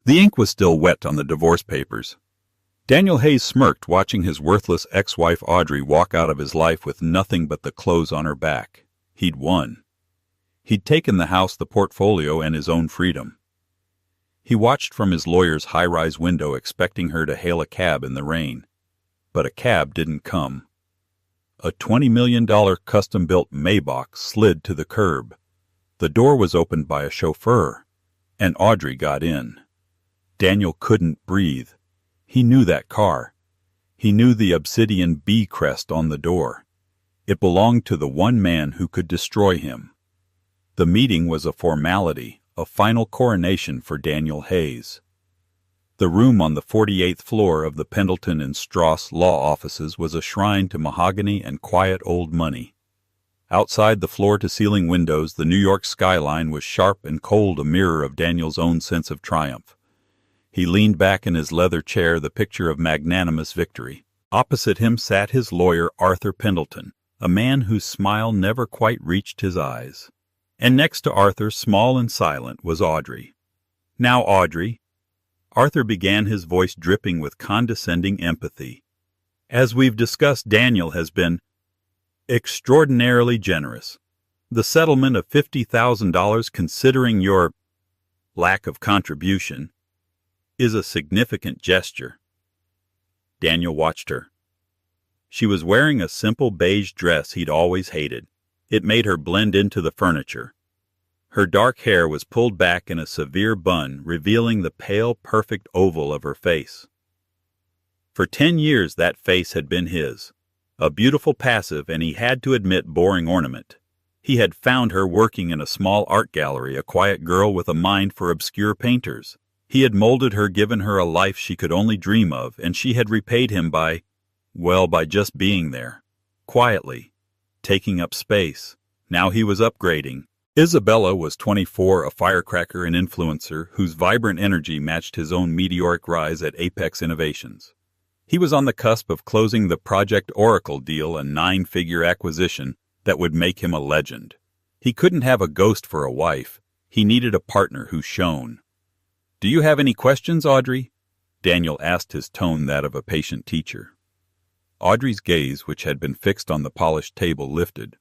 The ink was still wet on the divorce papers. Daniel Hayes smirked, watching his worthless ex-wife Audrey walk out of his life with nothing but the clothes on her back. He'd won. He'd taken the house, the portfolio, and his own freedom. He watched from his lawyer's high-rise window, expecting her to hail a cab in the rain. But a cab didn't come. A $20 million custom-built Maybach slid to the curb. The door was opened by a chauffeur, and Audrey got in. Daniel couldn't breathe. He knew that car. He knew the obsidian bee crest on the door. It belonged to the one man who could destroy him. The meeting was a formality, a final coronation for Daniel Hayes. The room on the 48th floor of the Pendleton and Strauss law offices was a shrine to mahogany and quiet old money. Outside the floor-to-ceiling windows, the New York skyline was sharp and cold, a mirror of Daniel's own sense of triumph. He leaned back in his leather chair, the picture of magnanimous victory. Opposite him sat his lawyer, Arthur Pendleton, a man whose smile never quite reached his eyes. And next to Arthur, small and silent, was Audrey. "Now, Audrey," Arthur began, his voice dripping with condescending empathy. "As we've discussed, Daniel has been extraordinarily generous. The settlement of $50,000, considering your lack of contribution, is a significant gesture." Daniel watched her. She was wearing a simple beige dress he'd always hated. It made her blend into the furniture. Her dark hair was pulled back in a severe bun, revealing the pale, perfect oval of her face. For 10 years that face had been his, a beautiful passive, and he had to admit, boring ornament. He had found her working in a small art gallery, a quiet girl with a mind for obscure painters. He had molded her, given her a life she could only dream of, and she had repaid him by just being there, quietly, taking up space. Now he was upgrading. Isabella was 24, a firecracker and influencer whose vibrant energy matched his own meteoric rise at Apex Innovations. He was on the cusp of closing the Project Oracle deal, a 9-figure acquisition that would make him a legend. He couldn't have a ghost for a wife. He needed a partner who shone. "Do you have any questions, Audrey?" Daniel asked, his tone that of a patient teacher. Audrey's gaze, which had been fixed on the polished table, lifted.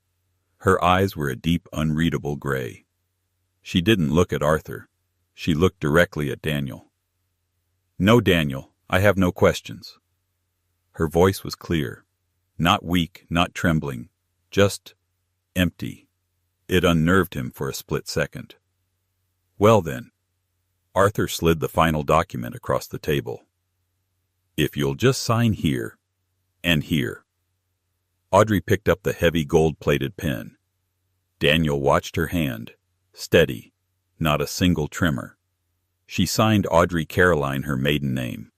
Her eyes were a deep, unreadable gray. She didn't look at Arthur. She looked directly at Daniel. "No, Daniel, I have no questions." Her voice was clear, not weak, not trembling, just empty. It unnerved him for a split second. "Well then," Arthur slid the final document across the table. "If you'll just sign here and here." Audrey picked up the heavy gold-plated pen. Daniel watched her hand, steady, not a single tremor. She signed Audrey Caroline, her maiden name.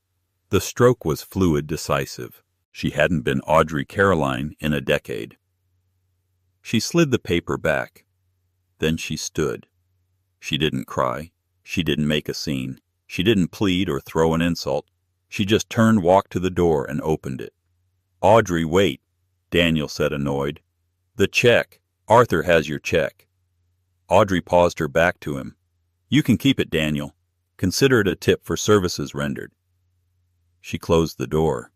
The stroke was fluid, decisive. She hadn't been Audrey Caroline in a decade. She slid the paper back. Then she stood. She didn't cry. She didn't make a scene. She didn't plead or throw an insult. She just turned, walked to the door, and opened it. "Audrey, wait," Daniel said, annoyed. "The check. Arthur has your check." Audrey paused, her back to him. "You can keep it, Daniel. Consider it a tip for services rendered." She closed the door.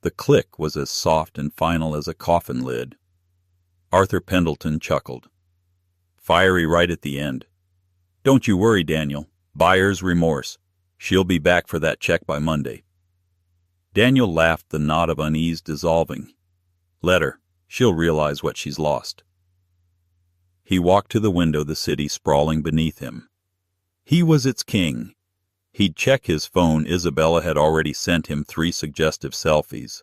The click was as soft and final as a coffin lid. Arthur Pendleton chuckled. Fiery right at the end. "Don't you worry, Daniel. Buyer's remorse. She'll be back for that check by Monday." Daniel laughed, the knot of unease dissolving. "Let her. She'll realize what she's lost." He walked to the window, the city sprawling beneath him. He was its king. He'd check his phone. Isabella had already sent him 3 suggestive selfies.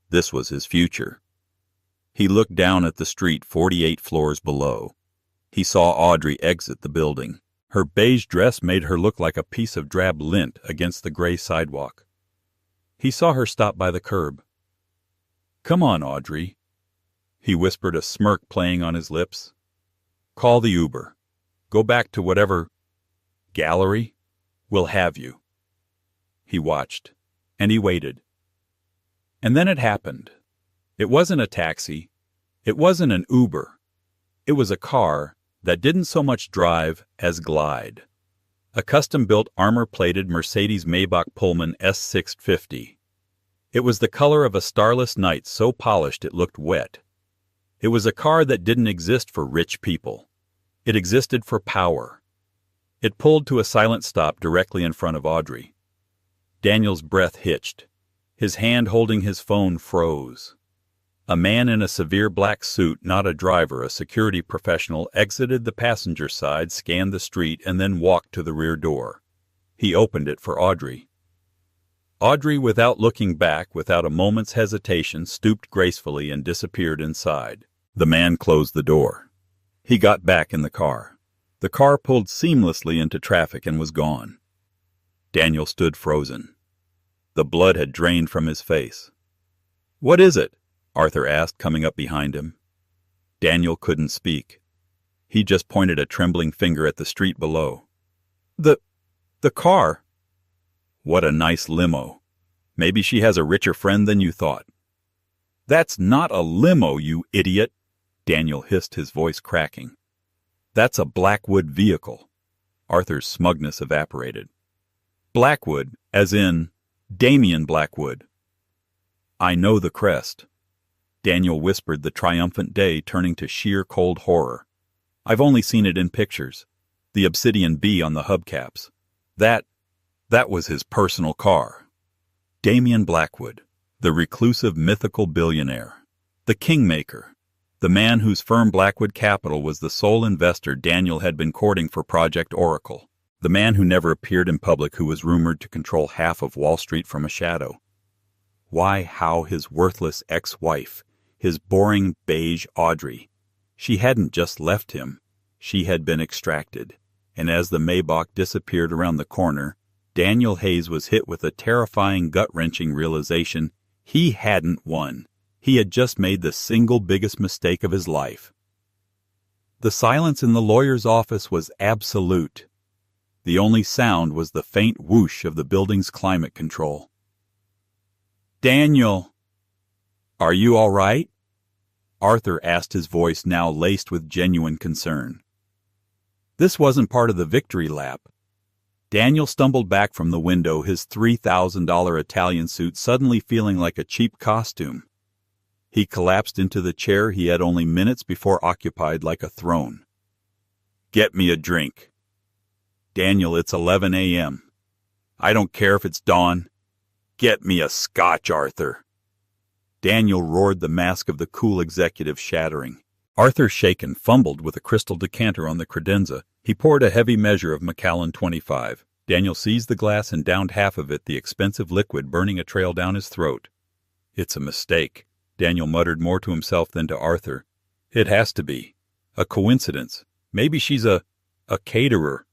This was his future. He looked down at the street 48 floors below. He saw Audrey exit the building. Her beige dress made her look like a piece of drab lint against the gray sidewalk. He saw her stop by the curb. "Come on, Audrey," he whispered, a smirk playing on his lips. "Call the Uber. Go back to whatever gallery. We'll have you." He watched, and he waited. And then it happened. It wasn't a taxi. It wasn't an Uber. It was a car that didn't so much drive as glide. A custom-built armor-plated Mercedes-Maybach Pullman S650. It was the color of a starless night, so polished it looked wet. It was a car that didn't exist for rich people. It existed for power. It pulled to a silent stop directly in front of Audrey. Daniel's breath hitched. His hand holding his phone froze. A man in a severe black suit, not a driver, a security professional, exited the passenger side, scanned the street, and then walked to the rear door. He opened it for Audrey. Audrey, without looking back, without a moment's hesitation, stooped gracefully and disappeared inside. The man closed the door. He got back in the car. The car pulled seamlessly into traffic and was gone. Daniel stood frozen. The blood had drained from his face. "What is it?" Arthur asked, coming up behind him. Daniel couldn't speak. He just pointed a trembling finger at the street below. The car." "What a nice limo. Maybe she has a richer friend than you thought." "That's not a limo, you idiot," Daniel hissed, his voice cracking. "That's a Blackwood vehicle." Arthur's smugness evaporated. "Blackwood, as in Damien Blackwood." "I know the crest." Daniel whispered the triumphant day, turning to sheer cold horror. "I've only seen it in pictures. The obsidian bee on the hubcaps. That was his personal car." Damien Blackwood, the reclusive mythical billionaire, the kingmaker, the man whose firm Blackwood Capital was the sole investor Daniel had been courting for Project Oracle, the man who never appeared in public, who was rumored to control half of Wall Street from a shadow. Why, how his worthless ex-wife, his boring beige Audrey, she hadn't just left him, she had been extracted, and as the Maybach disappeared around the corner, Daniel Hayes was hit with a terrifying, gut-wrenching realization he hadn't won. He had just made the single biggest mistake of his life. The silence in the lawyer's office was absolute. The only sound was the faint whoosh of the building's climate control. "Daniel, are you all right?" Arthur asked, his voice now laced with genuine concern. This wasn't part of the victory lap. Daniel stumbled back from the window, his $3,000 Italian suit suddenly feeling like a cheap costume. He collapsed into the chair he had only minutes before occupied like a throne. "Get me a drink." "Daniel, it's 11 a.m. I don't care if it's dawn. Get me a scotch, Arthur." Daniel roared, the mask of the cool executive shattering. Arthur, shaken, fumbled with a crystal decanter on the credenza. He poured a heavy measure of Macallan 25. Daniel seized the glass and downed half of it, the expensive liquid burning a trail down his throat. "It's a mistake," Daniel muttered, more to himself than to Arthur. "It has to be. A coincidence. Maybe she's a caterer,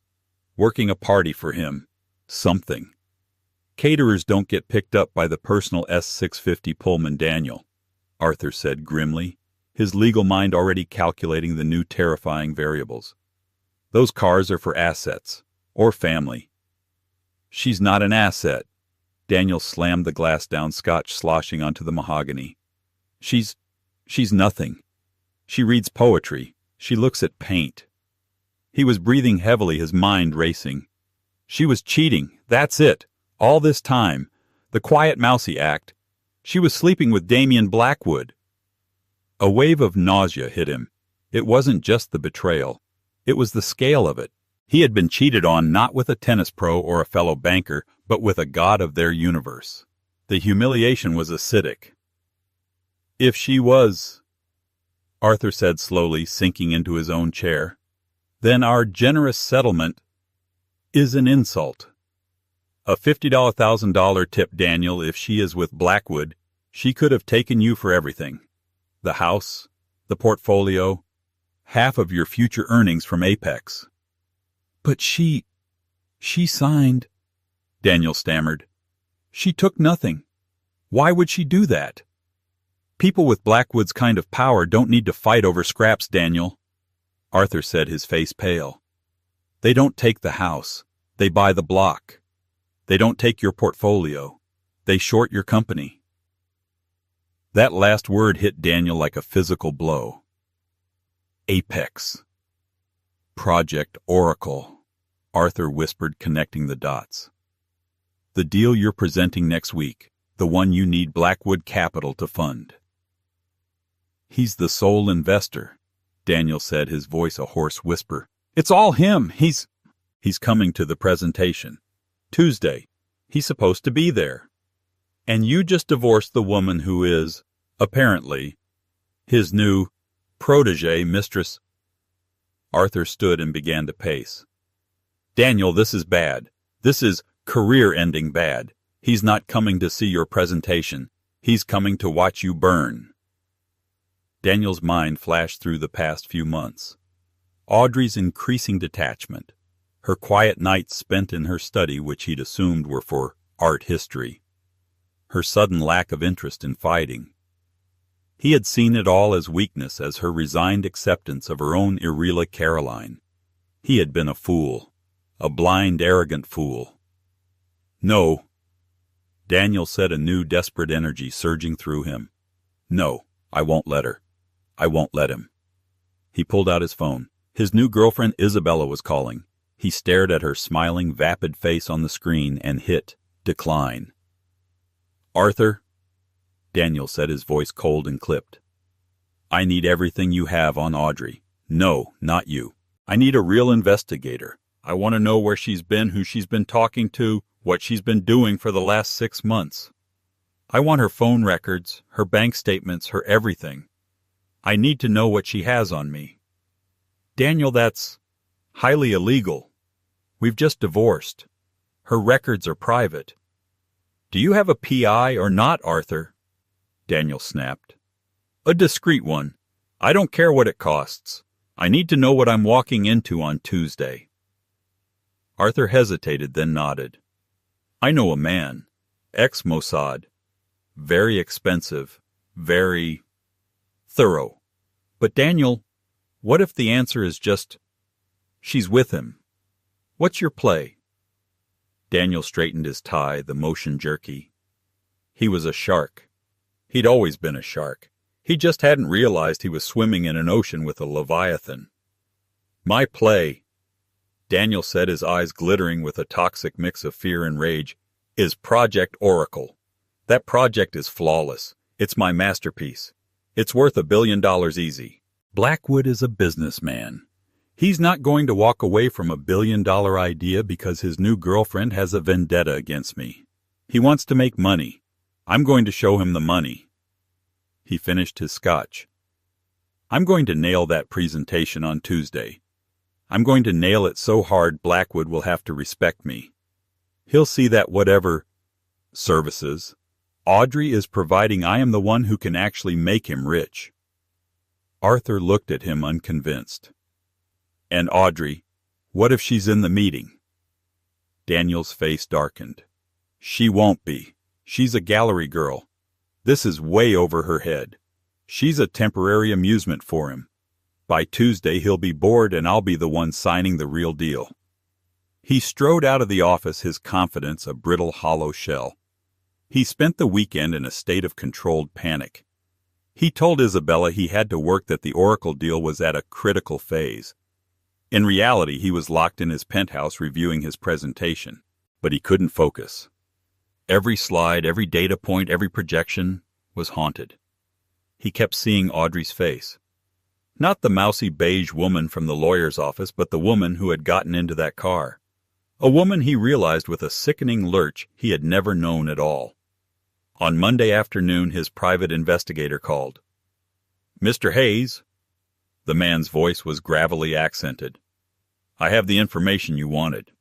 working a party for him. Something. Caterers don't get picked up by the personal S650 Pullman, Daniel," Arthur said grimly, his legal mind already calculating the new terrifying variables. "Those cars are for assets. Or family." "She's not an asset." Daniel slammed the glass down, scotch sloshing onto the mahogany. She's nothing. She reads poetry. She looks at paint." He was breathing heavily, his mind racing. "She was cheating. That's it. All this time. The quiet mousy act. She was sleeping with Damien Blackwood." A wave of nausea hit him. It wasn't just the betrayal. It was the scale of it. He had been cheated on not with a tennis pro or a fellow banker, but with a god of their universe. The humiliation was acidic. "If she was," Arthur said slowly, sinking into his own chair, "then our generous settlement is an insult. A $50,000 tip, Daniel. If she is with Blackwood, she could have taken you for everything. The house, the portfolio, half of your future earnings from Apex." "But she signed," Daniel stammered. "She took nothing. Why would she do that?" "People with Blackwood's kind of power don't need to fight over scraps, Daniel," Arthur said, his face pale. "They don't take the house. They buy the block. They don't take your portfolio. They short your company." That last word hit Daniel like a physical blow. Apex. Project Oracle. Arthur whispered, connecting the dots. The deal you're presenting next week, the one you need Blackwood Capital to fund. He's the sole investor, Daniel said, his voice a hoarse whisper. It's all him. He's coming to the presentation. Tuesday. He's supposed to be there. And you just divorced the woman who is, apparently, his new protégé mistress. Arthur stood and began to pace. Daniel, this is bad. This is career-ending bad. He's not coming to see your presentation. He's coming to watch you burn. Daniel's mind flashed through the past few months. Audrey's increasing detachment. Her quiet nights spent in her study, which he'd assumed were for art history. Her sudden lack of interest in fighting. He had seen it all as weakness, as her resigned acceptance of her own Irela Caroline. He had been a fool. A blind, arrogant fool. No. Daniel said, a new desperate energy surging through him. No, I won't let her. I won't let him. He pulled out his phone. His new girlfriend Isabella was calling. He stared at her smiling, vapid face on the screen and hit decline. Arthur, Daniel said, his voice cold and clipped. I need everything you have on Audrey. No, not you. I need a real investigator. I want to know where she's been, who she's been talking to, what she's been doing for the last 6 months. I want her phone records, her bank statements, her everything. I need to know what she has on me. Daniel, that's highly illegal. We've just divorced. Her records are private. Do you have a PI or not, Arthur? Daniel snapped. A discreet one. I don't care what it costs. I need to know what I'm walking into on Tuesday. Arthur hesitated, then nodded. I know a man. Ex-Mossad. Very expensive. Very thorough. But Daniel, what if the answer is just, she's with him? What's your play? Daniel straightened his tie, the motion jerky. He was a shark. He'd always been a shark. He just hadn't realized he was swimming in an ocean with a leviathan. My play, Daniel said, his eyes glittering with a toxic mix of fear and rage, is Project Oracle. That project is flawless. It's my masterpiece. It's worth $1 billion easy. Blackwood is a businessman. He's not going to walk away from $1 billion idea because his new girlfriend has a vendetta against me. He wants to make money. I'm going to show him the money. He finished his scotch. I'm going to nail that presentation on Tuesday. I'm going to nail it so hard Blackwood will have to respect me. He'll see that whatever services Audrey is providing, I am the one who can actually make him rich. Arthur looked at him unconvinced. And Audrey, what if she's in the meeting? Daniel's face darkened. She won't be. She's a gallery girl. This is way over her head. She's a temporary amusement for him. By Tuesday he'll be bored and I'll be the one signing the real deal. He strode out of the office, his confidence a brittle, hollow shell. He spent the weekend in a state of controlled panic. He told Isabella he had to work, that the Oracle deal was at a critical phase. In reality, he was locked in his penthouse reviewing his presentation, but he couldn't focus. Every slide, every data point, every projection was haunted. He kept seeing Audrey's face. Not the mousy beige woman from the lawyer's office, but the woman who had gotten into that car. A woman, he realized with a sickening lurch, he had never known at all. On Monday afternoon, his private investigator called. Mr. Hayes. The man's voice was gravelly accented. I have the information you wanted.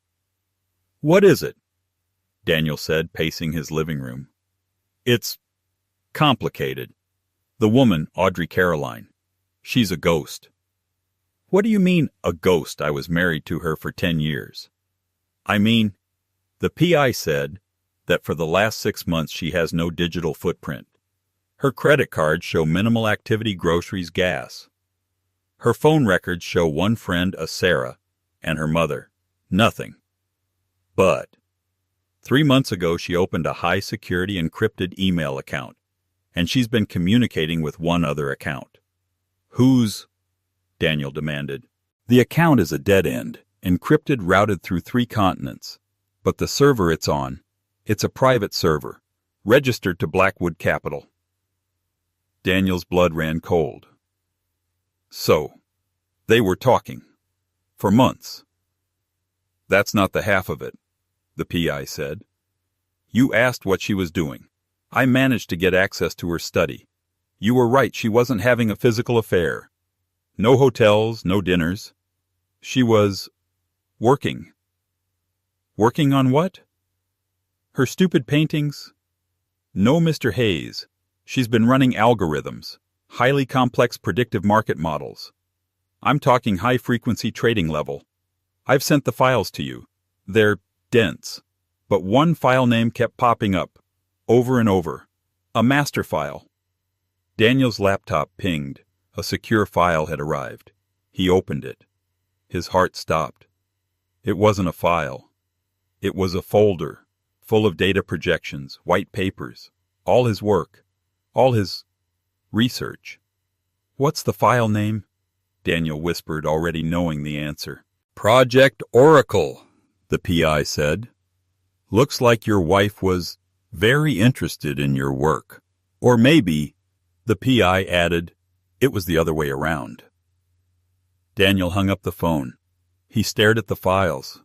What is it? Daniel said, pacing his living room. It's complicated. The woman, Audrey Caroline. She's a ghost. What do you mean, a ghost? I was married to her for 10 years. I mean, the PI said that for the last 6 months she has no digital footprint. Her credit cards show minimal activity, groceries, gas. Her phone records show one friend, a Sarah, and her mother. Nothing. But 3 months ago she opened a high-security encrypted email account, and she's been communicating with one other account. Whose? Daniel demanded. The account is a dead end. encrypted, routed through 3 continents. But the server it's on, it's a private server, registered to Blackwood Capital. Daniel's blood ran cold. So, they were talking. For months. That's not the half of it, the PI said. You asked what she was doing. I managed to get access to her study. You were right, she wasn't having a physical affair. No hotels, no dinners. She was working. Working on what? Her stupid paintings? No, Mr. Hayes. She's been running algorithms, highly complex predictive market models. I'm talking high-frequency trading level. I've sent the files to you. They're dense. But one file name kept popping up, over and over. A master file. Daniel's laptop pinged. A secure file had arrived. He opened it. His heart stopped. It wasn't a file. It was a folder, full of data projections, white papers, all his work, all his research. What's the file name? Daniel whispered, already knowing the answer. Project Oracle, the PI said. Looks like your wife was very interested in your work. Or maybe, the PI added, it was the other way around. Daniel hung up the phone. He stared at the files.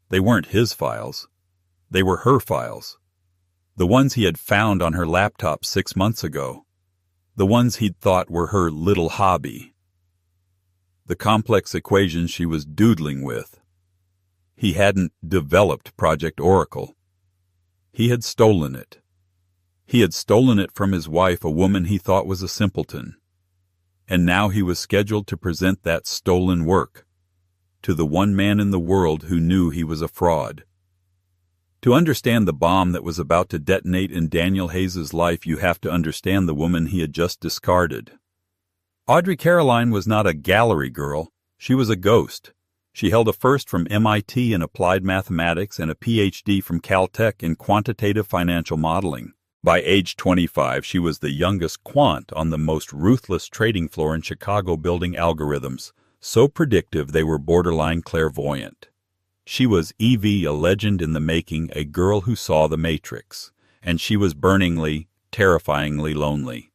They weren't his files. They were her files. The ones he had found on her laptop 6 months ago. The ones he'd thought were her little hobby. The complex equations she was doodling with. He hadn't developed Project Oracle. He had stolen it. He had stolen it from his wife, a woman he thought was a simpleton. And now he was scheduled to present that stolen work to the one man in the world who knew he was a fraud. To understand the bomb that was about to detonate in Daniel Hayes's life, you have to understand the woman he had just discarded. Audrey Caroline was not a gallery girl. She was a ghost. She held a first from MIT in applied mathematics and a PhD from Caltech in quantitative financial modeling. By age 25, she was the youngest quant on the most ruthless trading floor in Chicago, building algorithms, so predictive they were borderline clairvoyant. She was Evie, a legend in the making, a girl who saw the Matrix, and she was burningly, terrifyingly lonely.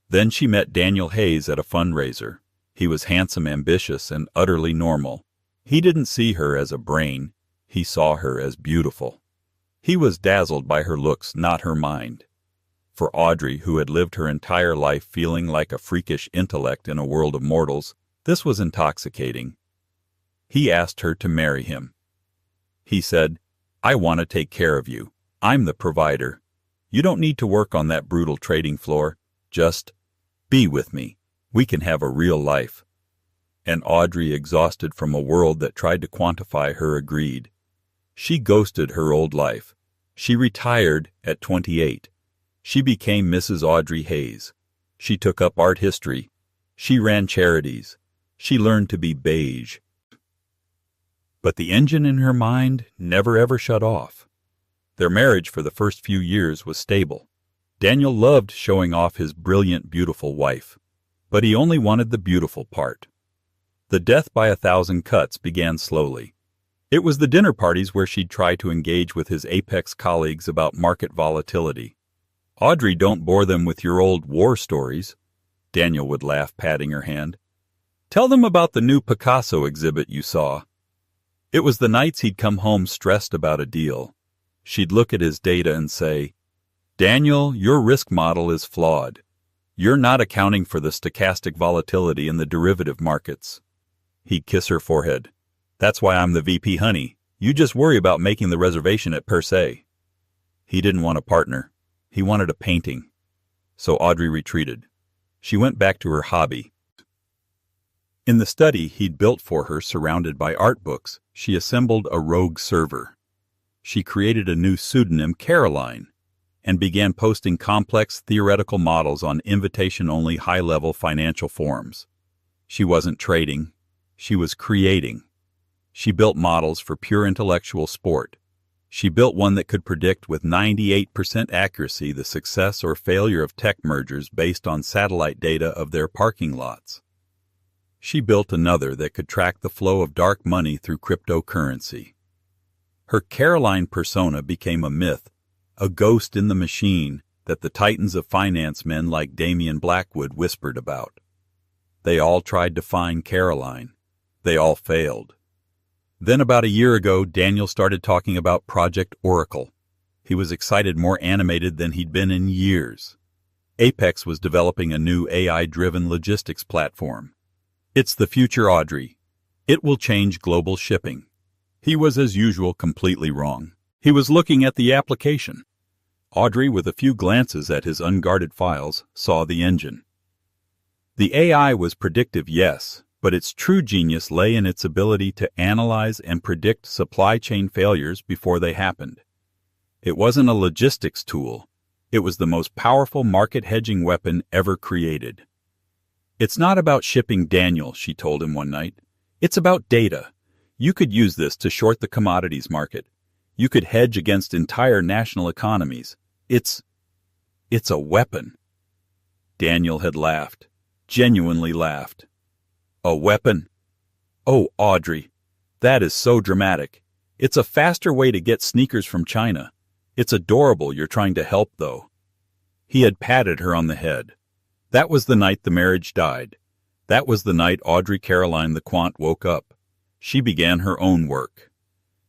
Then she met Daniel Hayes at a fundraiser. He was handsome, ambitious, and utterly normal. He didn't see her as a brain. He saw her as beautiful. He was dazzled by her looks, not her mind. For Audrey, who had lived her entire life feeling like a freakish intellect in a world of mortals, this was intoxicating. He asked her to marry him. He said, I want to take care of you. I'm the provider. You don't need to work on that brutal trading floor. Just be with me. We can have a real life. And Audrey, exhausted from a world that tried to quantify her, agreed. She ghosted her old life. She retired at 28. She became Mrs. Audrey Hayes. She took up art history. She ran charities. She learned to be beige. But the engine in her mind never ever shut off. Their marriage for the first few years was stable. Daniel loved showing off his brilliant, beautiful wife. But he only wanted the beautiful part. The death by 1,000 cuts began slowly. It was the dinner parties where she'd try to engage with his apex colleagues about market volatility. Audrey, don't bore them with your old war stories, Daniel would laugh, patting her hand. Tell them about the new Picasso exhibit you saw. It was the nights he'd come home stressed about a deal. She'd look at his data and say, Daniel, your risk model is flawed. You're not accounting for the stochastic volatility in the derivative markets. He'd kiss her forehead. That's why I'm the VP, honey. You just worry about making the reservation at Per Se. He didn't want a partner. He wanted a painting. So Audrey retreated. She went back to her hobby. In the study he'd built for her, surrounded by art books, she assembled a rogue server. She created a new pseudonym, Caroline, and began posting complex theoretical models on invitation-only high-level financial forums. She wasn't trading. She was creating. She built models for pure intellectual sport. She built one that could predict with 98% accuracy the success or failure of tech mergers based on satellite data of their parking lots. She built another that could track the flow of dark money through cryptocurrency. Her Caroline persona became a myth, a ghost in the machine that the titans of finance men like Damian Blackwood whispered about. They all tried to find Caroline. They all failed. Then about a year ago, Daniel started talking about Project Oracle. He was excited, more animated than he'd been in years. Apex was developing a new AI-driven logistics platform. It's the future, Audrey. It will change global shipping. He was, as usual, completely wrong. He was looking at the application. Audrey, with a few glances at his unguarded files, saw the engine. The AI was predictive, yes, but its true genius lay in its ability to analyze and predict supply chain failures before they happened. It wasn't a logistics tool. It was the most powerful market hedging weapon ever created. "It's not about shipping, Daniel," she told him one night. "It's about data. You could use this to short the commodities market. You could hedge against entire national economies. It's a weapon." Daniel had laughed, genuinely laughed. "A weapon? Oh, Audrey, that is so dramatic. It's a faster way to get sneakers from China. It's adorable you're trying to help, though." He had patted her on the head. That was the night the marriage died. That was the night Audrey Caroline the Quant woke up. She began her own work.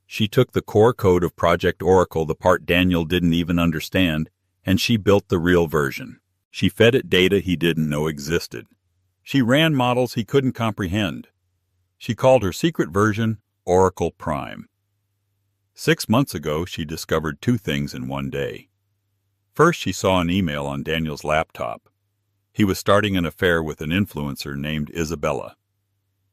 She took the core code of Project Oracle, the part Daniel didn't even understand, and she built the real version. She fed it data he didn't know existed. She ran models he couldn't comprehend. She called her secret version Oracle Prime. 6 months ago, she discovered two things in one day. First, she saw an email on Daniel's laptop. He was starting an affair with an influencer named Isabella.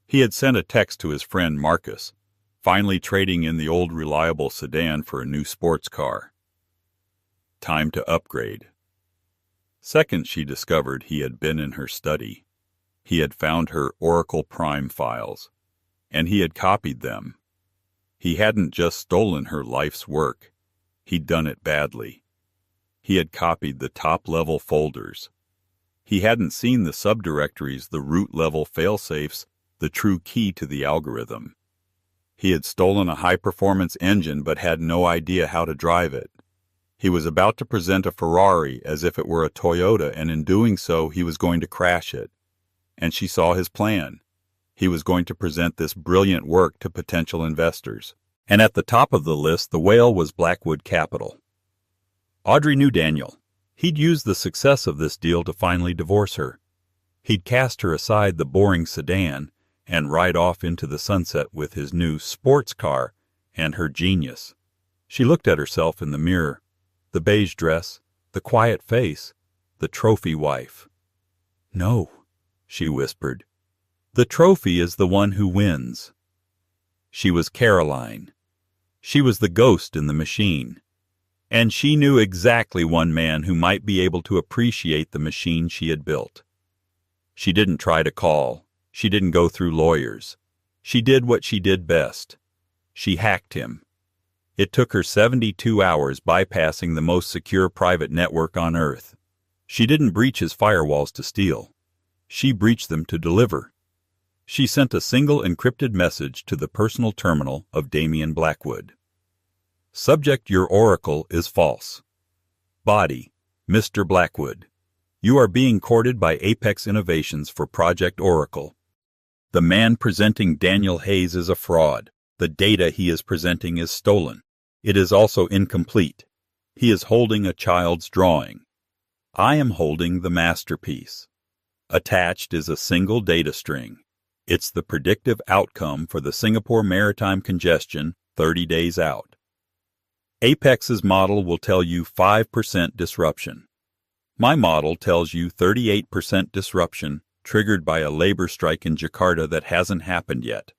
He had sent a text to his friend Marcus, finally trading in the old reliable sedan for a new sports car. Time to upgrade. Second, she discovered he had been in her study. He had found her Oracle Prime files, and he had copied them. He hadn't just stolen her life's work. He'd done it badly. He had copied the top-level folders. He hadn't seen the subdirectories, the root-level failsafes, the true key to the algorithm. He had stolen a high-performance engine but had no idea how to drive it. He was about to present a Ferrari as if it were a Toyota, and in doing so he was going to crash it. And she saw his plan. He was going to present this brilliant work to potential investors. And at the top of the list, the whale was Blackwood Capital. Audrey knew Daniel. He'd use the success of this deal to finally divorce her. He'd cast her aside the boring sedan and ride off into the sunset with his new sports car and her genius. She looked at herself in the mirror, the beige dress, the quiet face, the trophy wife. "No," she whispered. "The trophy is the one who wins." She was Caroline. She was the ghost in the machine. And she knew exactly one man who might be able to appreciate the machine she had built. She didn't try to call. She didn't go through lawyers. She did what she did best. She hacked him. It took her 72 hours, bypassing the most secure private network on Earth. She didn't breach his firewalls to steal. She breached them to deliver. She sent a single encrypted message to the personal terminal of Damian Blackwood. Subject: your oracle is false. Body: Mr. Blackwood. You are being courted by Apex Innovations for Project Oracle. The man presenting Daniel Hayes is a fraud. The data he is presenting is stolen. It is also incomplete. He is holding a child's drawing. I am holding the masterpiece. Attached is a single data string. It's the predictive outcome for the Singapore maritime congestion 30 days out. Apex's model will tell you 5% disruption. My model tells you 38% disruption triggered by a labor strike in Jakarta that hasn't happened yet.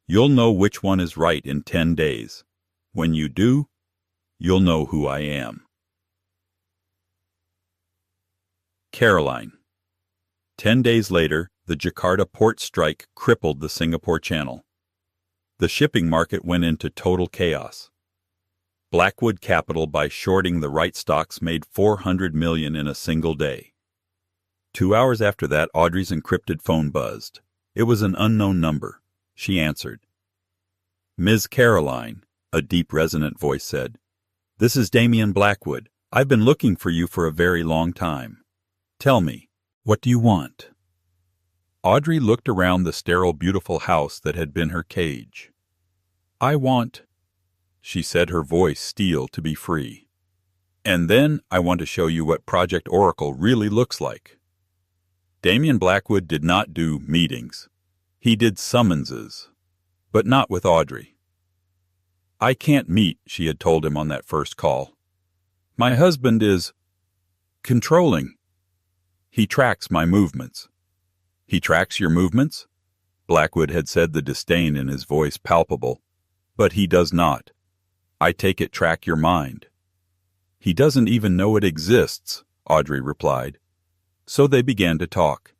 You'll know which one is right in 10 days. When you do, you'll know who I am. Caroline. 10 days later, the Jakarta port strike crippled the Singapore Channel. The shipping market went into total chaos. Blackwood Capital, by shorting the right stocks, made $400 million in a single day. 2 hours after that, Audrey's encrypted phone buzzed. It was an unknown number. She answered. "Ms. Caroline," a deep resonant voice said. "This is Damian Blackwood. I've been looking for you for a very long time. Tell me, what do you want?" Audrey looked around the sterile, beautiful house that had been her cage. "I want," she said, her voice steel, to be free. "And then I want to show you what Project Oracle really looks like." Damian Blackwood did not do meetings. He did summonses, but not with Audrey. "I can't meet," she had told him on that first call. "My husband is controlling. He tracks my movements." "He tracks your movements?" Blackwood had said, the disdain in his voice palpable. "But he does not. I take it track your mind." "He doesn't even know it exists," Audrey replied. So they began to talk.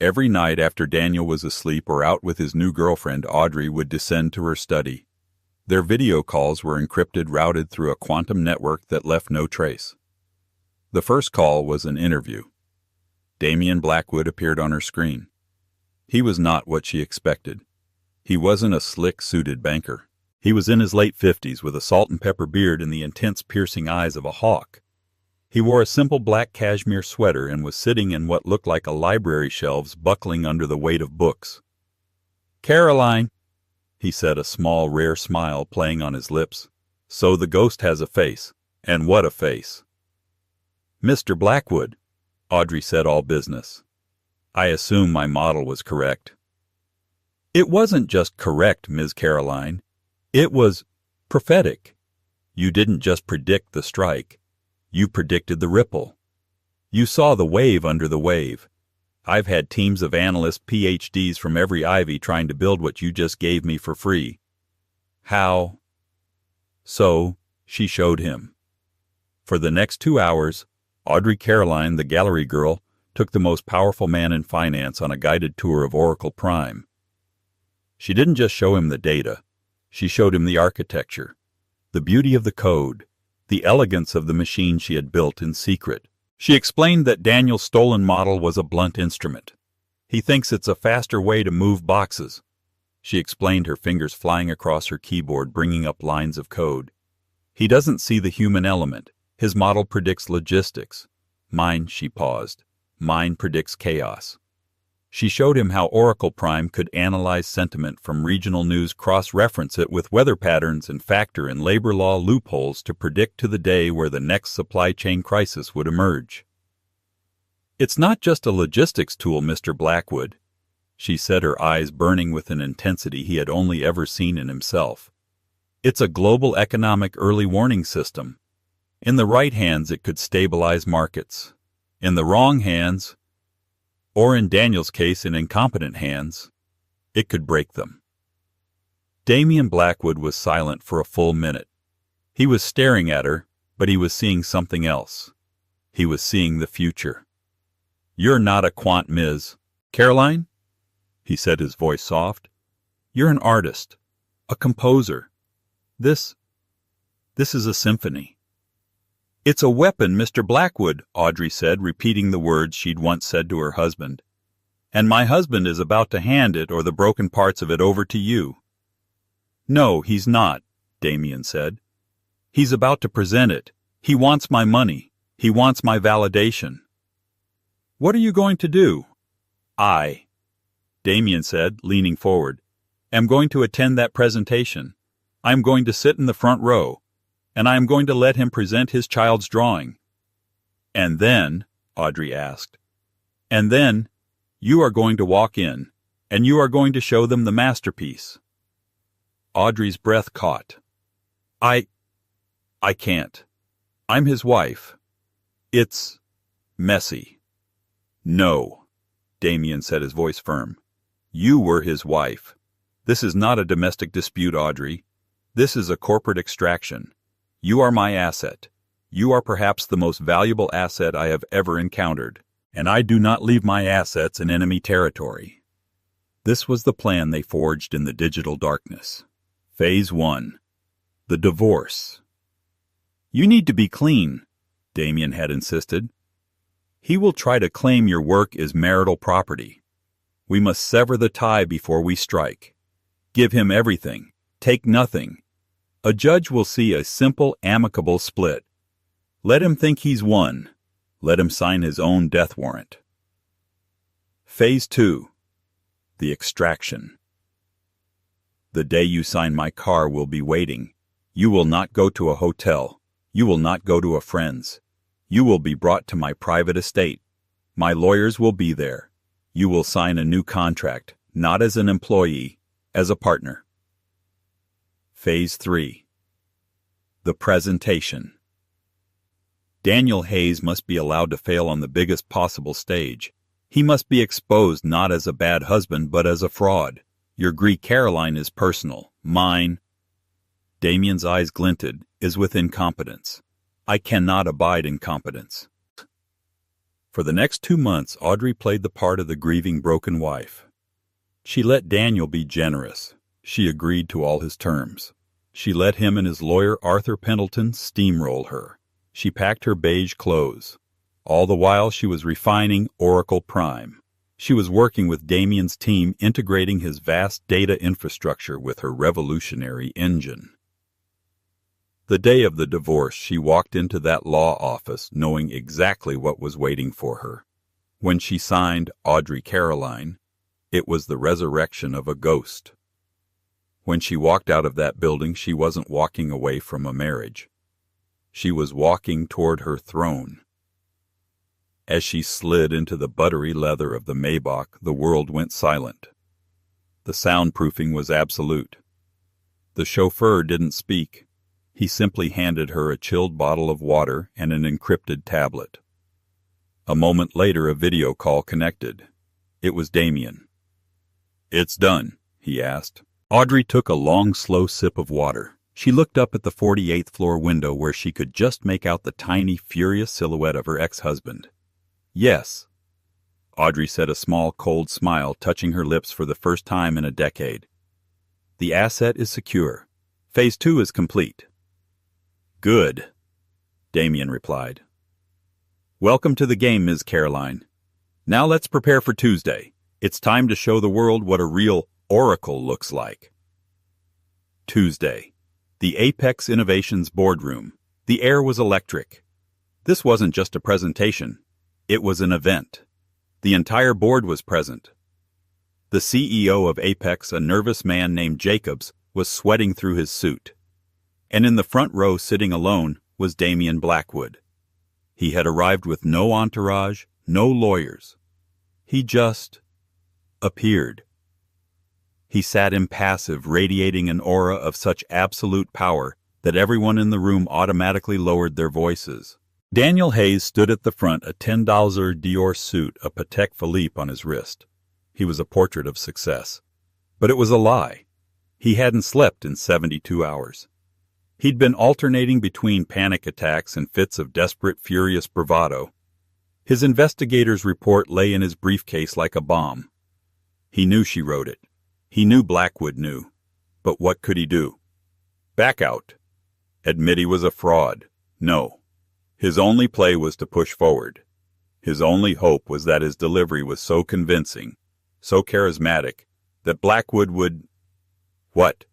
Every night after Daniel was asleep or out with his new girlfriend, Audrey would descend to her study. Their video calls were encrypted, routed through a quantum network that left no trace. The first call was an interview. Damian Blackwood appeared on her screen. He was not what she expected. He wasn't a slick-suited banker. He was in his late 50s with a salt-and-pepper beard and the intense, piercing eyes of a hawk. He wore a simple black cashmere sweater and was sitting in what looked like a library shelves, buckling under the weight of books. "Caroline," he said, a small, rare smile playing on his lips. "So the ghost has a face. And what a face." "Mr. Blackwood," Audrey said, all business. "I assume my model was correct." "It wasn't just correct, Ms. Caroline. It was prophetic. You didn't just predict the strike. You predicted the ripple. You saw the wave under the wave. I've had teams of analysts, PhDs from every ivy trying to build what you just gave me for free." "How?" So, she showed him. For the next 2 hours, Audrey Caroline, the gallery girl, took the most powerful man in finance on a guided tour of Oracle Prime. She didn't just show him the data. She showed him the architecture, the beauty of the code, the elegance of the machine she had built in secret. She explained that Daniel's stolen model was a blunt instrument. He thinks it's a faster way to move boxes. She explained, her fingers flying across her keyboard, bringing up lines of code. He doesn't see the human element. His model predicts logistics. Mine, she paused. Mine predicts chaos. She showed him how Oracle Prime could analyze sentiment from regional news, cross-reference it with weather patterns, and factor in labor law loopholes to predict to the day where the next supply chain crisis would emerge. "It's not just a logistics tool, Mr. Blackwood," she said, her eyes burning with an intensity he had only ever seen in himself. "It's a global economic early warning system. In the right hands, it could stabilize markets. In the wrong hands, or in Daniel's case, in incompetent hands, it could break them." Damian Blackwood was silent for a full minute. He was staring at her, but he was seeing something else. He was seeing the future. "You're not a quant, Ms. Caroline," he said, his voice soft. "You're an artist, a composer. This is a symphony." "It's a weapon, Mr. Blackwood," Audrey said, repeating the words she'd once said to her husband. "And my husband is about to hand it, or the broken parts of it, over to you." "No, he's not," Damian said. "He's about to present it. He wants my money. He wants my validation." "What are you going to do?" "I," Damian said, leaning forward, "am going to attend that presentation. I am going to sit in the front row, and I am going to let him present his child's drawing." "And then," Audrey asked, "and then you are going to walk in, and you are going to show them the masterpiece." Audrey's breath caught. I can't. I'm his wife. It's messy." "No," Damian said, his voice firm. "You were his wife. This is not a domestic dispute, Audrey. This is a corporate extraction. You are my asset. You are perhaps the most valuable asset I have ever encountered, and I do not leave my assets in enemy territory." This was the plan they forged in the digital darkness. Phase 1. The divorce. "You need to be clean," Damian had insisted. "He will try to claim your work as marital property. We must sever the tie before we strike. Give him everything. Take nothing. A judge will see a simple, amicable split. Let him think he's won. Let him sign his own death warrant. Phase 2. The extraction. The day you sign my car will be waiting. You will not go to a hotel. You will not go to a friend's. You will be brought to my private estate. My lawyers will be there. You will sign a new contract, not as an employee, as a partner. Phase 3. The presentation. Daniel Hayes must be allowed to fail on the biggest possible stage. He must be exposed not as a bad husband, but as a fraud. Your Greek Caroline is personal. Mine, Damien's eyes glinted, is with incompetence. I cannot abide incompetence. For the next 2 months, Audrey played the part of the grieving broken wife. She let Daniel be generous. She agreed to all his terms. She let him and his lawyer Arthur Pendleton steamroll her. She packed her beige clothes. All the while she was refining Oracle Prime. She was working with Damien's team, integrating his vast data infrastructure with her revolutionary engine. The day of the divorce, she walked into that law office knowing exactly what was waiting for her. When she signed Audrey Caroline, it was the resurrection of a ghost. When she walked out of that building, she wasn't walking away from a marriage. She was walking toward her throne. As she slid into the buttery leather of the Maybach, the world went silent. The soundproofing was absolute. The chauffeur didn't speak. He simply handed her a chilled bottle of water and an encrypted tablet. A moment later, a video call connected. It was Damien. "It's done," he asked. Audrey took a long, slow sip of water. She looked up at the 48th floor window where she could just make out the tiny, furious silhouette of her ex-husband. "Yes," Audrey said, a small, cold smile touching her lips for the first time in a decade. "The asset is secure. Phase 2 is complete." "Good," Damien replied. "Welcome to the game, Ms. Caroline. Now let's prepare for Tuesday. It's time to show the world what a real Oracle looks like." Tuesday. The Apex Innovations boardroom. The air was electric. This wasn't just a presentation. It was an event. The entire board was present. The CEO of Apex, a nervous man named Jacobs, was sweating through his suit. And in the front row, sitting alone, was Damien Blackwood. He had arrived with no entourage, no lawyers. He just appeared. He sat impassive, radiating an aura of such absolute power that everyone in the room automatically lowered their voices. Daniel Hayes stood at the front, a $10 Dior suit, a Patek Philippe on his wrist. He was a portrait of success. But it was a lie. He hadn't slept in 72 hours. He'd been alternating between panic attacks and fits of desperate, furious bravado. His investigator's report lay in his briefcase like a bomb. He knew she wrote it. He knew Blackwood knew. But what could he do? Back out. Admit he was a fraud. No. His only play was to push forward. His only hope was that his delivery was so convincing, so charismatic, that Blackwood would... what?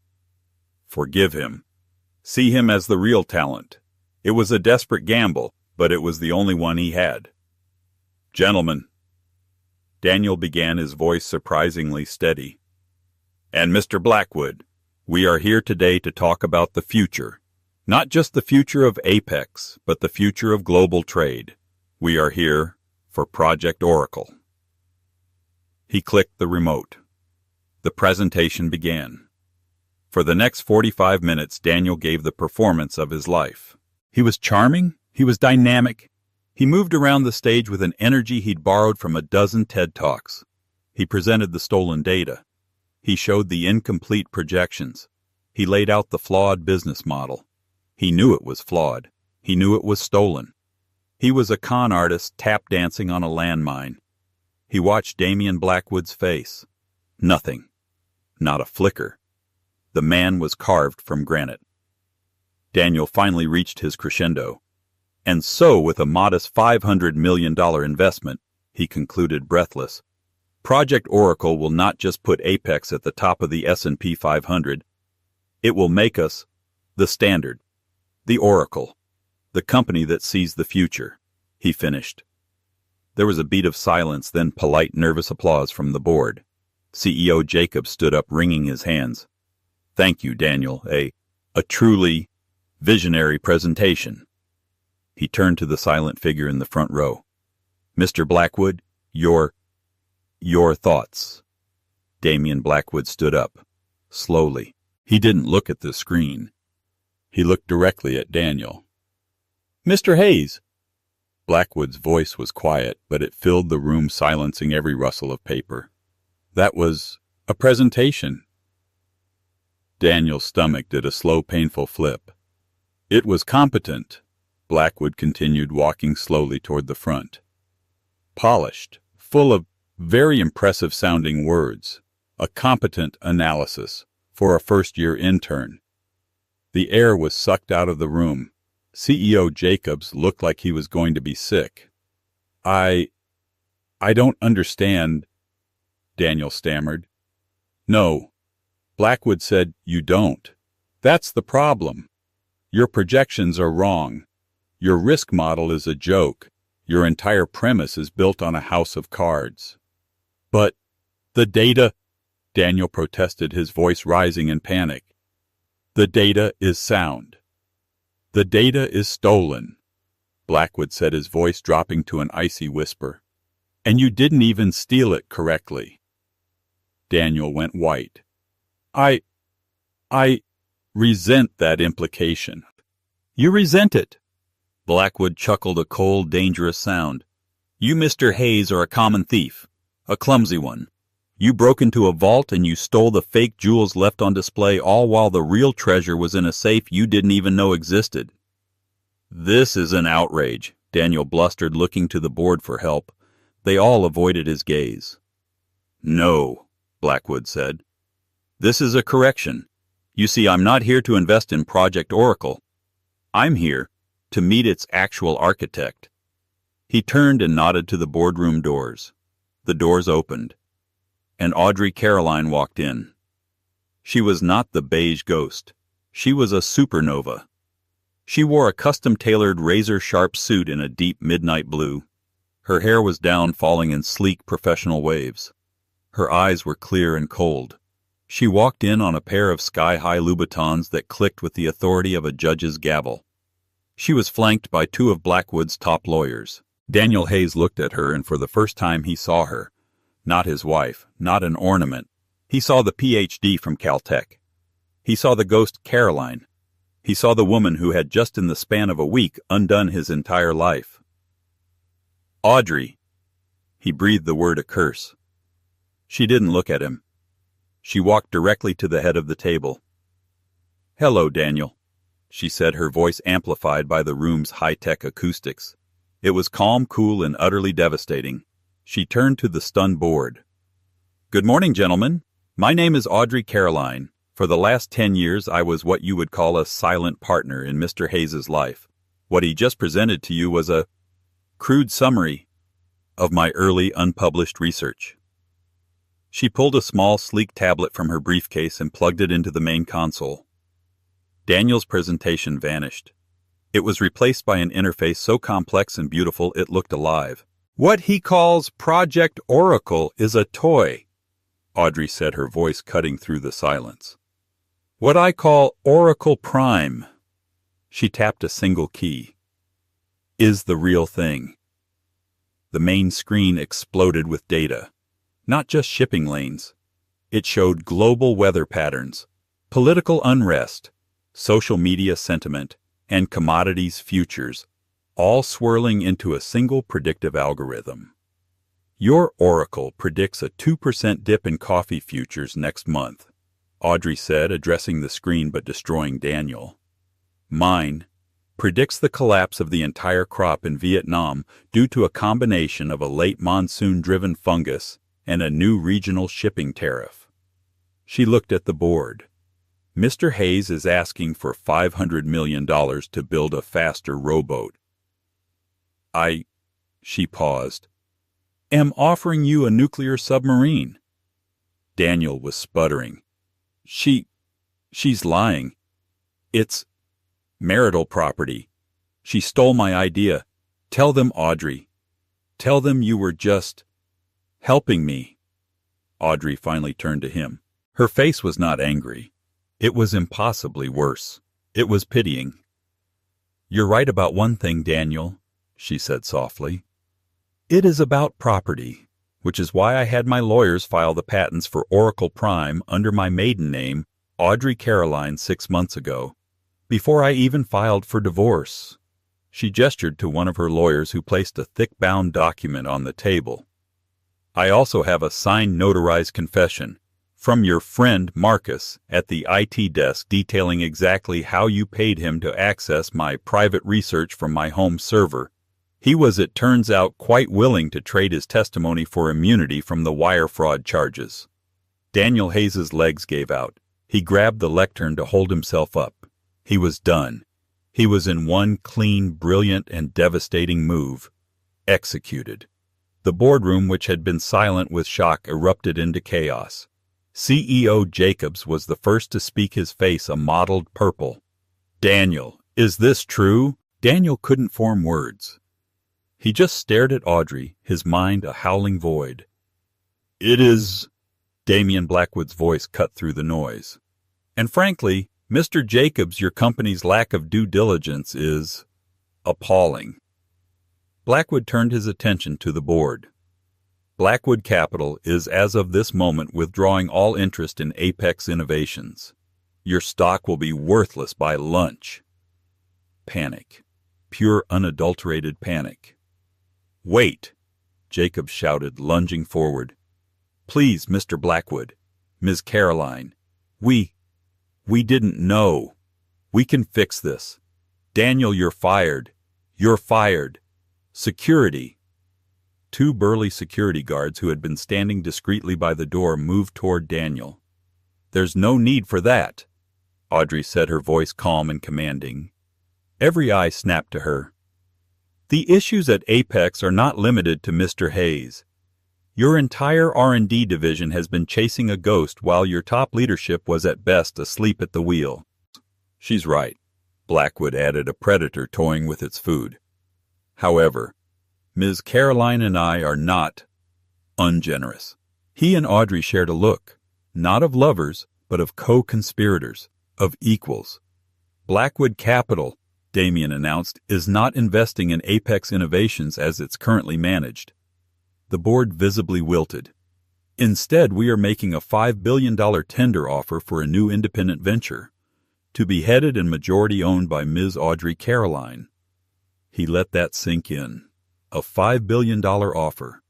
Forgive him. See him as the real talent. It was a desperate gamble, but it was the only one he had. "Gentlemen," Daniel began, his voice surprisingly steady, "and Mr. Blackwood, we are here today to talk about the future. Not just the future of Apex, but the future of global trade. We are here for Project Oracle." He clicked the remote. The presentation began. For the next 45 minutes, Daniel gave the performance of his life. He was charming. He was dynamic. He moved around the stage with an energy he'd borrowed from a dozen TED Talks. He presented the stolen data. He showed the incomplete projections. He laid out the flawed business model. He knew it was flawed. He knew it was stolen. He was a con artist tap dancing on a landmine. He watched Damien Blackwood's face. Nothing. Not a flicker. The man was carved from granite. Daniel finally reached his crescendo. "And so, with a modest $500 million investment," he concluded breathless, Project Oracle will not just put Apex at the top of the S&P 500. It will make us the standard, the Oracle, the company that sees the future, he finished. There was a beat of silence, then polite, nervous applause from the board. CEO Jacobs stood up, wringing his hands. Thank you, Daniel. A truly visionary presentation. He turned to the silent figure in the front row. Mr. Blackwood, your thoughts. Damian Blackwood stood up, slowly. He didn't look at the screen. He looked directly at Daniel. Mr. Hayes. Blackwood's voice was quiet, but it filled the room, silencing every rustle of paper. That was a presentation. Daniel's stomach did a slow, painful flip. It was competent, Blackwood continued, walking slowly toward the front. Polished, full of very impressive-sounding words, a competent analysis for a first-year intern. The air was sucked out of the room. CEO Jacobs looked like he was going to be sick. I don't understand, Daniel stammered. No, Blackwood said, you don't. That's the problem. Your projections are wrong. Your risk model is a joke. Your entire premise is built on a house of cards. But the data, Daniel protested, his voice rising in panic. The data is sound. The data is stolen, Blackwood said, his voice dropping to an icy whisper. And you didn't even steal it correctly. Daniel went white. I resent that implication. You resent it. Blackwood chuckled, a cold, dangerous sound. You, Mr. Hayes, are a common thief, a clumsy one. You broke into a vault and you stole the fake jewels left on display, all while the real treasure was in a safe you didn't even know existed. This is an outrage, Daniel blustered, looking to the board for help. They all avoided his gaze. No, Blackwood said. This is a correction. You see, I'm not here to invest in Project Oracle. I'm here to meet its actual architect. He turned and nodded to the boardroom doors. The doors opened, and Audrey Caroline walked in. She was not the beige ghost. She was a supernova. She wore a custom-tailored razor-sharp suit in a deep midnight blue. Her hair was down, falling in sleek professional waves. Her eyes were clear and cold. She walked in on a pair of sky-high Louboutins that clicked with the authority of a judge's gavel. She was flanked by two of Blackwood's top lawyers. Daniel Hayes looked at her, and for the first time he saw her. Not his wife, not an ornament. He saw the Ph.D. from Caltech. He saw the ghost Caroline. He saw the woman who had just in the span of a week undone his entire life. Audrey. He breathed the word a curse. She didn't look at him. She walked directly to the head of the table. Hello, Daniel, she said, her voice amplified by the room's high-tech acoustics. It was calm, cool, and utterly devastating. She turned to the stunned board. Good morning, gentlemen. My name is Audrey Caroline. For the last 10 years, I was what you would call a silent partner in Mr. Hayes's life. What he just presented to you was a crude summary of my early unpublished research. She pulled a small, sleek tablet from her briefcase and plugged it into the main console. Daniel's presentation vanished. It was replaced by an interface so complex and beautiful it looked alive. What he calls Project Oracle is a toy, Audrey said, her voice cutting through the silence. What I call Oracle Prime, she tapped a single key, is the real thing. The main screen exploded with data. Not just shipping lanes. It showed global weather patterns, political unrest, social media sentiment, and commodities futures, all swirling into a single predictive algorithm. Your Oracle predicts a 2% dip in coffee futures next month, Audrey said, addressing the screen but destroying Daniel. Mine predicts the collapse of the entire crop in Vietnam due to a combination of a late monsoon-driven fungus and a new regional shipping tariff. She looked at the board. Mr. Hayes is asking for $500 million to build a faster rowboat. She paused. am offering you a nuclear submarine." Daniel was sputtering. She's lying. It's marital property. She stole my idea. Tell them, Audrey. Tell them you were just helping me." Audrey finally turned to him. Her face was not angry. It was impossibly worse. It was pitying. "You're right about one thing, Daniel," she said softly. "It is about property, which is why I had my lawyers file the patents for Oracle Prime under my maiden name, Audrey Caroline, 6 months ago, before I even filed for divorce." She gestured to one of her lawyers who placed a thick-bound document on the table. "I also have a signed notarized confession from your friend Marcus at the IT desk detailing exactly how you paid him to access my private research from my home server. He was, it turns out, quite willing to trade his testimony for immunity from the wire fraud charges." Daniel Hayes's legs gave out. He grabbed the lectern to hold himself up. He was done. He was in one clean, brilliant, and devastating move. Executed. The boardroom, which had been silent with shock, erupted into chaos. CEO Jacobs was the first to speak, his face a mottled purple. "Daniel, is this true?" Daniel couldn't form words. He just stared at Audrey, his mind a howling void. "It is—" Damian Blackwood's voice cut through the noise. "And frankly, Mr. Jacobs, your company's lack of due diligence is appalling." Blackwood turned his attention to the board. "Blackwood Capital is as of this moment withdrawing all interest in Apex Innovations. Your stock will be worthless by lunch." Panic. Pure unadulterated panic. "Wait!" Jacobs shouted, lunging forward. "Please, Mr. Blackwood, Ms. Caroline, we didn't know. We can fix this. Daniel, you're fired. You're fired. Security." 2 burly security guards who had been standing discreetly by the door moved toward Daniel. "There's no need for that," Audrey said, her voice calm and commanding. Every eye snapped to her. "The issues at Apex are not limited to Mr. Hayes. Your entire R&D division has been chasing a ghost while your top leadership was at best asleep at the wheel." "She's right," Blackwood added, a predator toying with its food. "However, Ms. Caroline and I are not ungenerous." He and Audrey shared a look, not of lovers, but of co-conspirators, of equals. "Blackwood Capital," Damian announced, "is not investing in Apex Innovations as it's currently managed." The board visibly wilted. "Instead, we are making a $5 billion tender offer for a new independent venture, to be headed and majority owned by Ms. Audrey Caroline." He let that sink in. A $5 billion offer.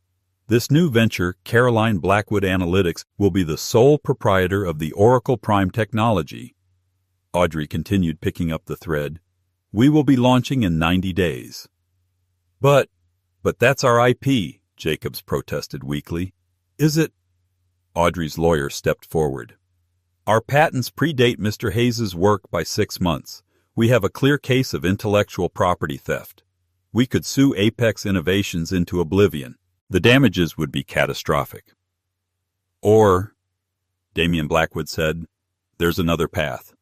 This new venture, Caroline Blackwood Analytics, will be the sole proprietor of the Oracle Prime technology. Audrey continued, picking up the thread. "We will be launching in 90 days. But that's our IP, Jacobs protested weakly. "Is it?" Audrey's lawyer stepped forward. "Our patents predate Mr. Hayes's work by 6 months. We have a clear case of intellectual property theft. We could sue Apex Innovations into oblivion. The damages would be catastrophic." "Or," Damian Blackwood said, "there's another path."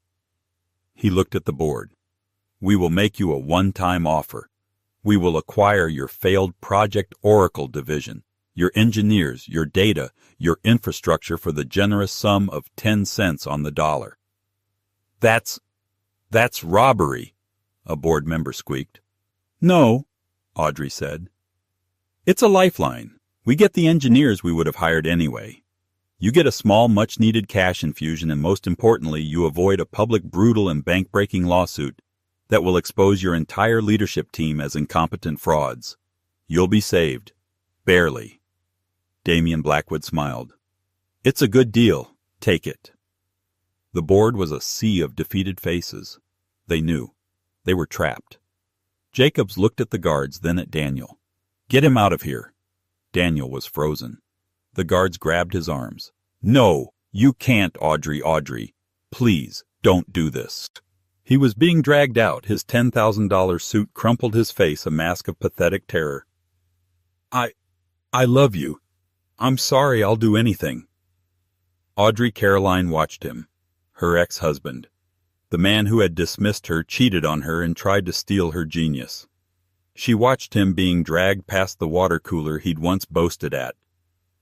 He looked at the board. "We will make you a one-time offer. We will acquire your failed Project Oracle division, your engineers, your data, your infrastructure for the generous sum of 10 cents on the dollar." That's robbery," a board member squeaked. "No," Audrey said. "It's a lifeline. We get the engineers we would have hired anyway. You get a small, much-needed cash infusion, and most importantly, you avoid a public, brutal, and bank-breaking lawsuit that will expose your entire leadership team as incompetent frauds. You'll be saved. Barely." Damian Blackwood smiled. "It's a good deal. Take it." The board was a sea of defeated faces. They knew. They were trapped. Jacobs looked at the guards, then at Daniel. "Get him out of here." Daniel was frozen. The guards grabbed his arms. "No, you can't, Audrey. Please, don't do this." He was being dragged out, his $10,000 suit crumpled, his face a mask of pathetic terror. I love you. I'm sorry, I'll do anything. Audrey Caroline watched him, her ex-husband. The man who had dismissed her cheated on her and tried to steal her genius. She watched him being dragged past the water cooler he'd once boasted at.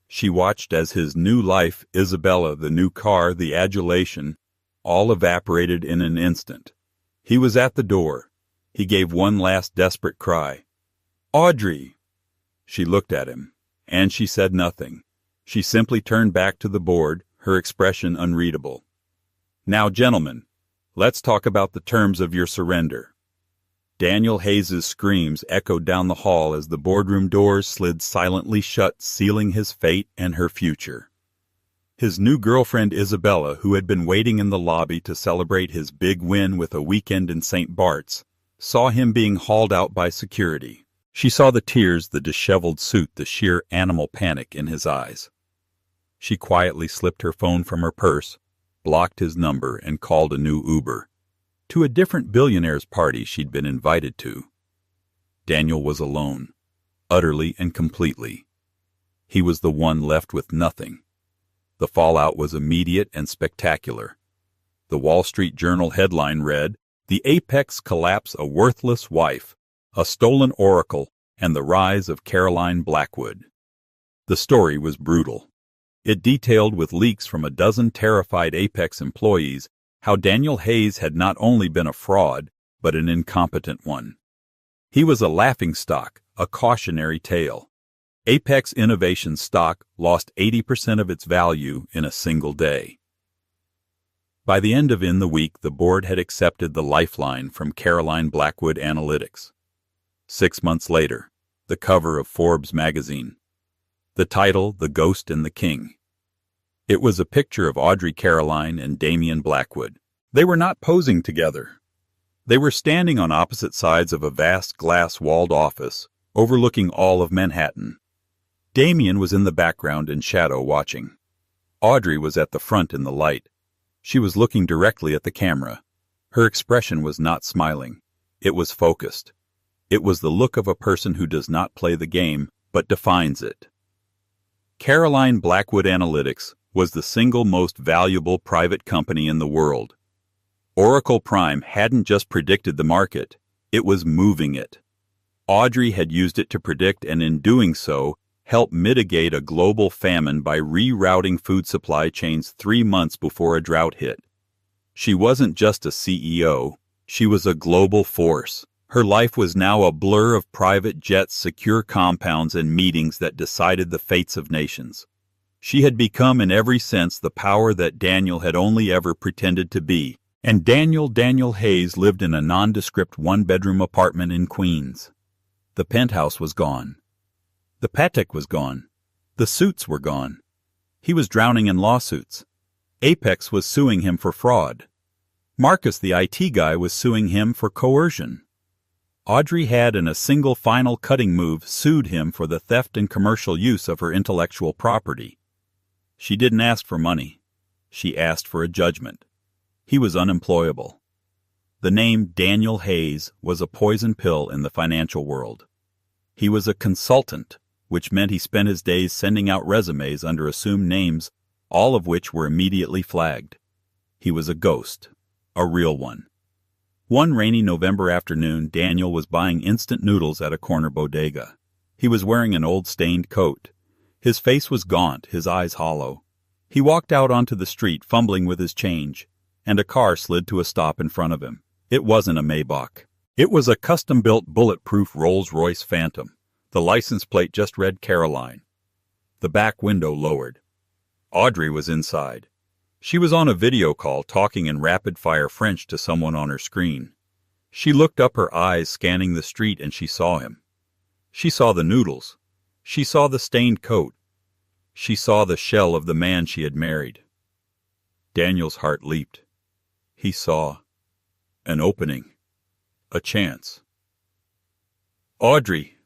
She watched as his new life, Isabella, the new car, the adulation, all evaporated in an instant. He was at the door. He gave one last desperate cry. Audrey! She looked at him, and she said nothing. She simply turned back to the board, her expression unreadable. Now, gentlemen, let's talk about the terms of your surrender. Daniel Hayes's screams echoed down the hall as the boardroom doors slid silently shut, sealing his fate and her future. His new girlfriend Isabella, who had been waiting in the lobby to celebrate his big win with a weekend in St. Bart's, saw him being hauled out by security. She saw the tears, the disheveled suit, the sheer animal panic in his eyes. She quietly slipped her phone from her purse, blocked his number, and called a new Uber to a different billionaire's party she'd been invited to. Daniel was alone, utterly and completely. He was the one left with nothing. The fallout was immediate and spectacular. The Wall Street Journal headline read, "The Apex Collapse, a Worthless Wife, a Stolen Oracle, and the Rise of Caroline Blackwood." The story was brutal. It detailed with leaks from a dozen terrified Apex employees how Daniel Hayes had not only been a fraud, but an incompetent one. He was a laughingstock, a cautionary tale. Apex Innovation stock lost 80% of its value in a single day. By the end of the week, the board had accepted the lifeline from Caroline Blackwood Analytics. 6 months later, the cover of Forbes magazine. The title, The Ghost and the King. It was a picture of Audrey Caroline and Damian Blackwood. They were not posing together. They were standing on opposite sides of a vast glass-walled office, overlooking all of Manhattan. Damian was in the background in shadow watching. Audrey was at the front in the light. She was looking directly at the camera. Her expression was not smiling. It was focused. It was the look of a person who does not play the game, but defines it. Caroline Blackwood Analytics was the single most valuable private company in the world. Oracle Prime hadn't just predicted the market, it was moving it. Audrey had used it to predict and in doing so, help mitigate a global famine by rerouting food supply chains 3 months before a drought hit. She wasn't just a CEO, she was a global force. Her life was now a blur of private jets, secure compounds, and meetings that decided the fates of nations. She had become in every sense the power that Daniel had only ever pretended to be, and Daniel Hayes lived in a nondescript one-bedroom apartment in Queens. The penthouse was gone. The Patek was gone. The suits were gone. He was drowning in lawsuits. Apex was suing him for fraud. Marcus, the IT guy, was suing him for coercion. Audrey had, in a single final cutting move, sued him for the theft and commercial use of her intellectual property. She didn't ask for money. She asked for a judgment. He was unemployable. The name Daniel Hayes was a poison pill in the financial world. He was a consultant, which meant he spent his days sending out resumes under assumed names, all of which were immediately flagged. He was a ghost, a real one. One rainy November afternoon, Daniel was buying instant noodles at a corner bodega. He was wearing an old stained coat. His face was gaunt, his eyes hollow. He walked out onto the street, fumbling with his change, and a car slid to a stop in front of him. It wasn't a Maybach. It was a custom-built bulletproof Rolls-Royce Phantom. The license plate just read Caroline. The back window lowered. Audrey was inside. She was on a video call talking in rapid-fire French to someone on her screen. She looked up, her eyes scanning the street, and she saw him. She saw the noodles. She saw the stained coat. She saw the shell of the man she had married. Daniel's heart leaped. He saw an opening, a chance. Audrey!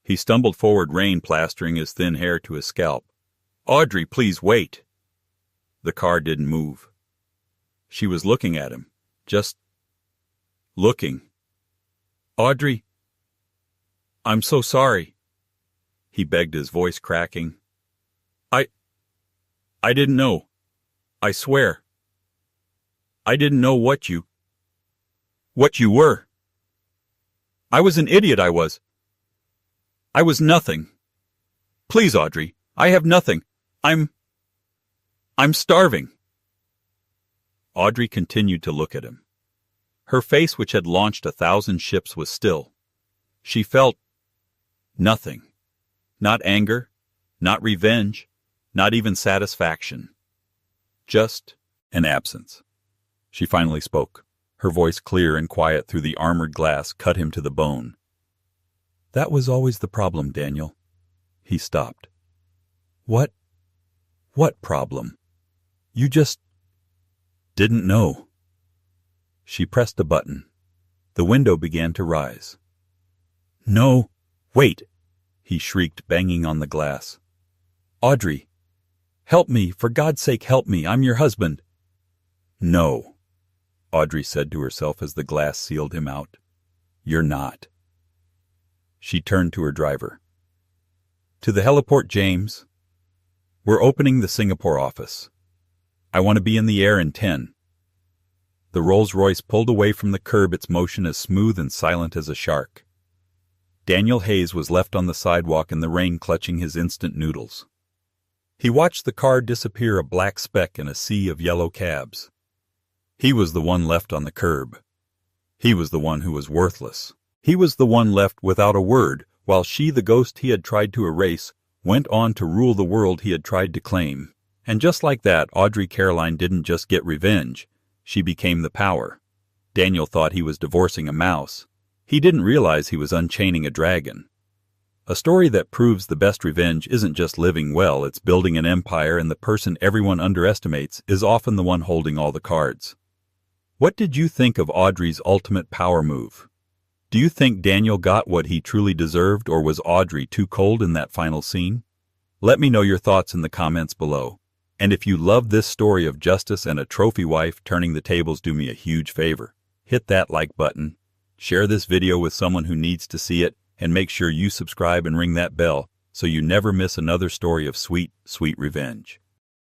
He stumbled forward, rain plastering his thin hair to his scalp. Audrey, please wait. The car didn't move. She was looking at him, just looking. Audrey, I'm so sorry. he begged, his voice cracking. I didn't know. I swear. I didn't know what you were. I was an idiot, I was. I was nothing. Please, Audrey, I have nothing. I'm starving. Audrey continued to look at him. Her face, which had launched 1,000 ships, was still. She felt nothing. Not anger, not revenge, not even satisfaction. Just an absence. She finally spoke. Her voice, clear and quiet through the armored glass, cut him to the bone. That was always the problem, Daniel. He stopped. What problem? You just didn't know. She pressed a button. The window began to rise. No, wait, he shrieked, banging on the glass. Audrey, help me, for God's sake, help me, I'm your husband. No, Audrey said to herself as the glass sealed him out. You're not. She turned to her driver. To the heliport, James. We're opening the Singapore office. I want to be in the air in 10. The Rolls-Royce pulled away from the curb, its motion as smooth and silent as a shark. Daniel Hayes was left on the sidewalk in the rain, clutching his instant noodles. He watched the car disappear, a black speck in a sea of yellow cabs. He was the one left on the curb. He was the one who was worthless. He was the one left without a word, while she, the ghost he had tried to erase, went on to rule the world he had tried to claim. And just like that, Audrey Caroline didn't just get revenge. She became the power. Daniel thought he was divorcing a mouse. He didn't realize he was unchaining a dragon. A story that proves the best revenge isn't just living well, it's building an empire, and the person everyone underestimates is often the one holding all the cards. What did you think of Audrey's ultimate power move? Do you think Daniel got what he truly deserved, or was Audrey too cold in that final scene? Let me know your thoughts in the comments below. And if you love this story of justice and a trophy wife turning the tables, do me a huge favor. Hit that like button, share this video with someone who needs to see it, and make sure you subscribe and ring that bell so you never miss another story of sweet, sweet revenge.